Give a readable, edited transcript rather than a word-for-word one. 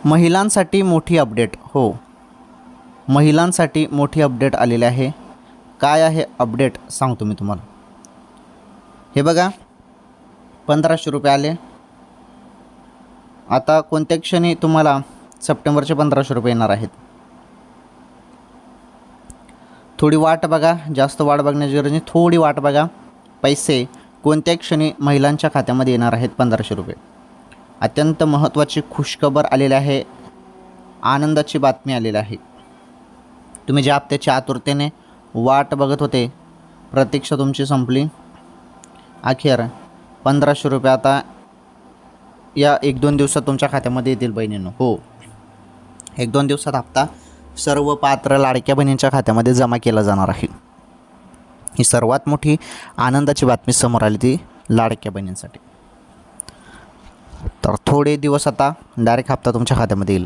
महिलांसाठी मोठी अपडेट. हो, महिलांसाठी मोठी अपडेट आलेली आहे. काय आहे अपडेट सांगतो मी तुम्हाला. हे बघा, 1500 रुपये आले. आता कोणत्या क्षणी तुम्हाला सप्टेंबरचे 1500 रुपये येणार आहेत. थोडी वाट बघा, जास्त वाट बघण्याची गरज नाही, थोडी वाट बघा. पैसे कोणत्या क्षणी महिलांच्या खात्यामध्ये येणार आहेत 1500 रुपये. अत्यंत महत्त्वाची खुशखबर आलेली आहे, आनंदाची बातमी आलेली आहे. तुम्ही ज्या हप्त्याची आतुरतेने वाट बघत होते, प्रतीक्षा तुमची संपली. अखेर 1500 रुपये आता या 1-2 दिवसात तुमच्या खात्यामध्ये येतील बहिणींनो. हो, 1-2 दिवसात हप्ता सर्व पात्र लाडक्या बहिणींच्या खात्यामध्ये जमा केला जाणार आहे. ही सर्वात मोठी आनंदाची बातमी समोर आली ती लाडक्या बहिणींसाठी. तर थोडे दिवस आता डायरेक्ट हप्ता तुमच्या खात्यामध्ये येईल.